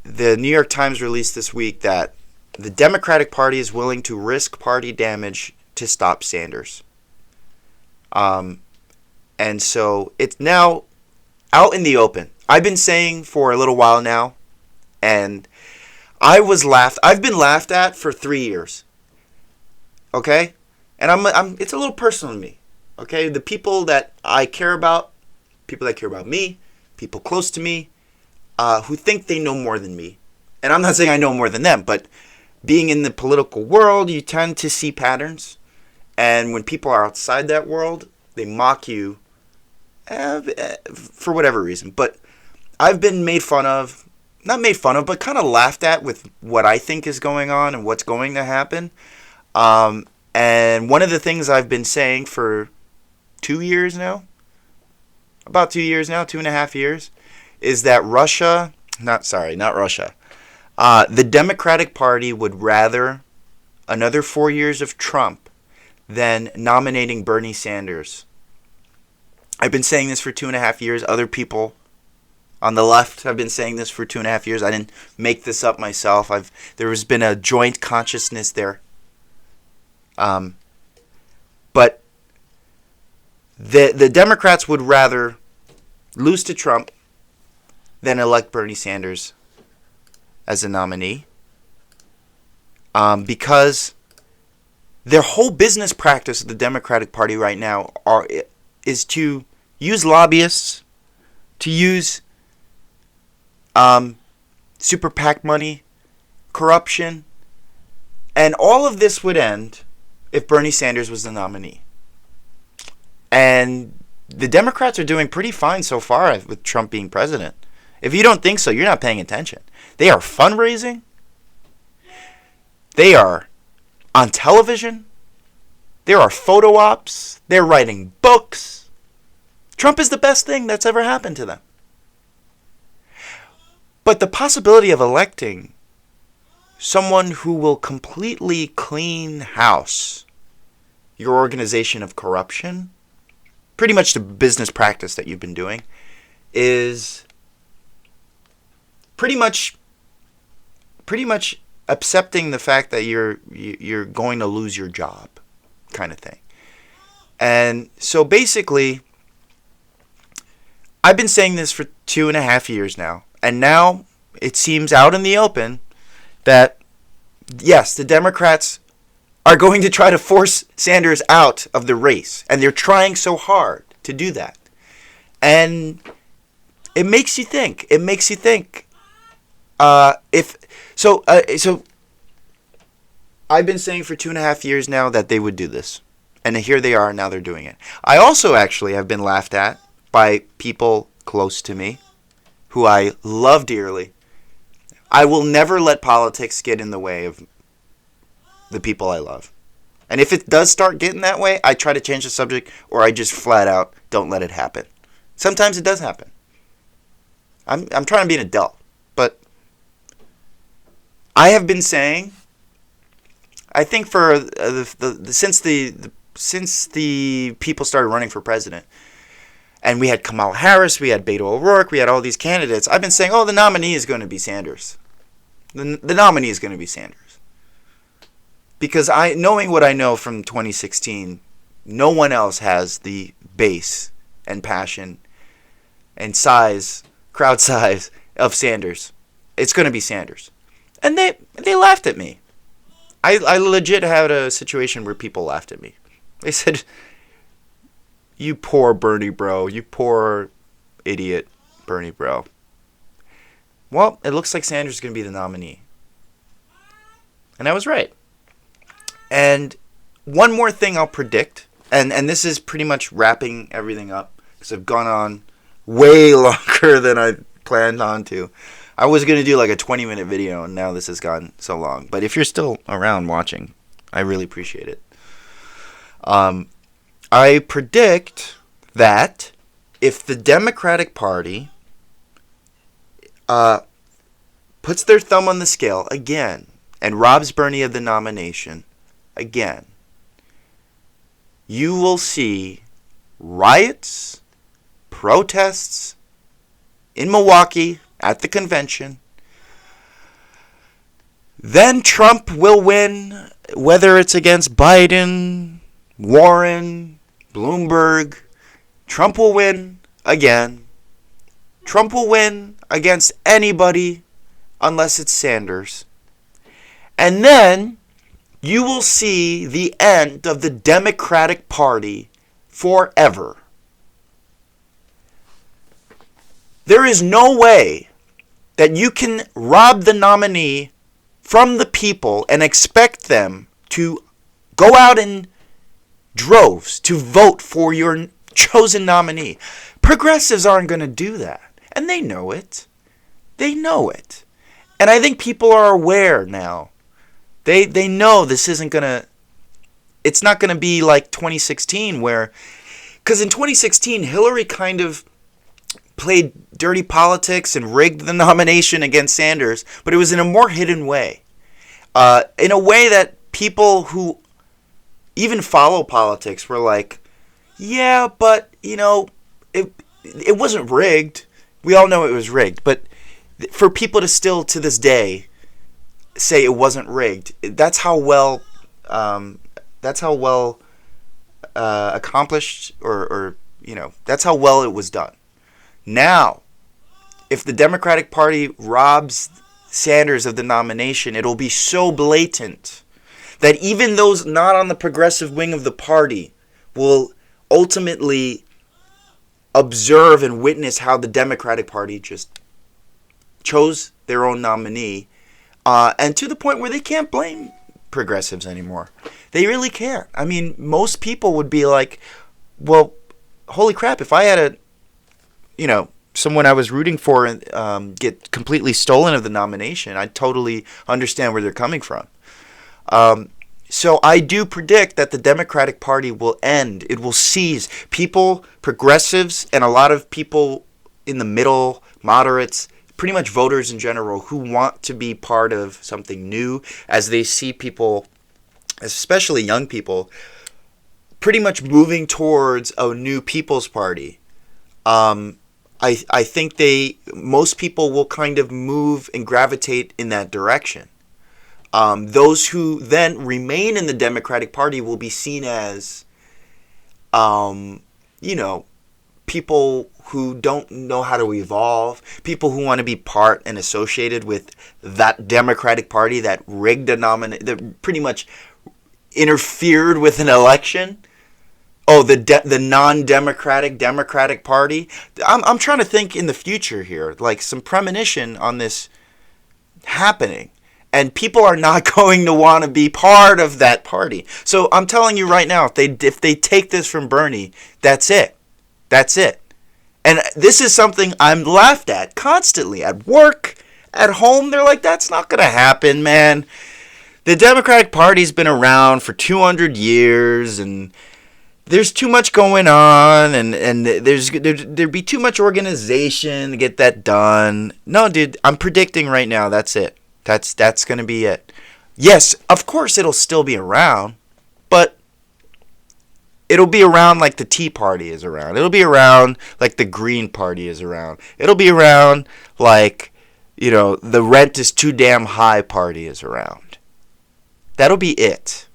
the New York Times released this week that the Democratic Party is willing to risk party damage to stop Sanders. And so it's now out in the open. I've been saying for a little while now, and I've been laughed at for 3 years. Okay? And it's a little personal to me. Okay? The people that I care about, people that care about me, people close to me, who think they know more than me. And I'm not saying I know more than them, but being in the political world, you tend to see patterns. And when people are outside that world, they mock you for whatever reason. But I've been not made fun of, but kind of laughed at with what I think is going on and what's going to happen. And one of the things I've been saying for 2 years now, about 2 years now, 2.5 years, is that not Russia. The Democratic Party would rather another 4 years of Trump than nominating Bernie Sanders. I've been saying this for 2.5 years. Other people on the left have been saying this for 2.5 years. I didn't make this up myself. There has been a joint consciousness there. But the Democrats would rather lose to Trump than elect Bernie Sanders as a nominee, because their whole business practice of the Democratic Party right now is to use lobbyists, to use super PAC money, corruption, and all of this would end if Bernie Sanders was the nominee. And the Democrats are doing pretty fine so far with Trump being president. If you don't think so, you're not paying attention. They are fundraising. They are on television. There are photo ops. They're writing books. Trump is the best thing that's ever happened to them. But the possibility of electing someone who will completely clean house your organization of corruption, pretty much the business practice that you've been doing, is pretty much accepting the fact that you're going to lose your job, kind of thing. And so basically, I've been saying this for 2.5 years now, and now it seems out in the open that yes, the Democrats are going to try to force Sanders out of the race, and they're trying so hard to do that. And it makes you think. So I've been saying for 2.5 years now that they would do this. And here they are, now they're doing it. I also actually have been laughed at by people close to me who I love dearly. I will never let politics get in the way of the people I love. And if it does start getting that way, I try to change the subject, or I just flat out don't let it happen. Sometimes it does happen. I'm trying to be an adult, but I have been saying, I think for since the people started running for president, and we had Kamala Harris, we had Beto O'Rourke, we had all these candidates, I've been saying, the nominee is going to be Sanders. The nominee is going to be Sanders. Because knowing what I know from 2016, no one else has the base and passion and crowd size of Sanders. It's going to be Sanders. And they laughed at me. I legit had a situation where people laughed at me. They said, "You poor Bernie bro. You poor idiot Bernie bro." Well, it looks like Sanders is going to be the nominee. And I was right. And one more thing I'll predict, and this is pretty much wrapping everything up, because I've gone on way longer than I planned on to. I was going to do like a 20-minute video, and now this has gone so long. But if you're still around watching, I really appreciate it. I predict that if the Democratic Party puts their thumb on the scale again and robs Bernie of the nomination again, you will see riots, protests in Milwaukee at the convention, then Trump will win, whether it's against Biden, Warren, Bloomberg. Trump will win again. Trump will win against anybody unless it's Sanders. And then you will see the end of the Democratic Party forever. There is no way that you can rob the nominee from the people and expect them to go out in droves to vote for your chosen nominee. Progressives aren't going to do that. And they know it. They know it. And I think people are aware now. They know this isn't going to... It's not going to be like 2016 where... Because in 2016, Hillary kind of played dirty politics and rigged the nomination against Sanders, but it was in a more hidden way. In a way that people who even follow politics were like, yeah, but, it wasn't rigged. We all know it was rigged. But for people to still, to this day, say it wasn't rigged, that's how well accomplished or that's how well it was done. Now, if the Democratic Party robs Sanders of the nomination, it'll be so blatant that even those not on the progressive wing of the party will ultimately observe and witness how the Democratic Party just chose their own nominee, and to the point where they can't blame progressives anymore. They really can't. I mean, most people would be like, well, holy crap, if I had someone I was rooting for get completely stolen of the nomination, I totally understand where they're coming from. So I do predict that the Democratic Party will end. It will seize. People, progressives, and a lot of people in the middle, moderates, pretty much voters in general, who want to be part of something new as they see people, especially young people, pretty much moving towards a new People's Party. I think most people will kind of move and gravitate in that direction. Those who then remain in the Democratic Party will be seen as, people who don't know how to evolve, people who want to be part and associated with that Democratic Party that rigged that pretty much interfered with an election. Oh, the non-democratic Democratic Party. I'm trying to think in the future here, like some premonition on this happening. And people are not going to want to be part of that party. So I'm telling you right now, if they take this from Bernie, that's it. That's it. And this is something I'm laughed at constantly at work, at home. They're like, that's not going to happen, man. The Democratic Party's been around for 200 years, and there's too much going on, and there'd be too much organization to get that done. No, dude, I'm predicting right now, that's it. That's going to be it. Yes, of course it'll still be around, but it'll be around like the Tea Party is around. It'll be around like the Green Party is around. It'll be around like, the rent is too damn high party is around. That'll be it.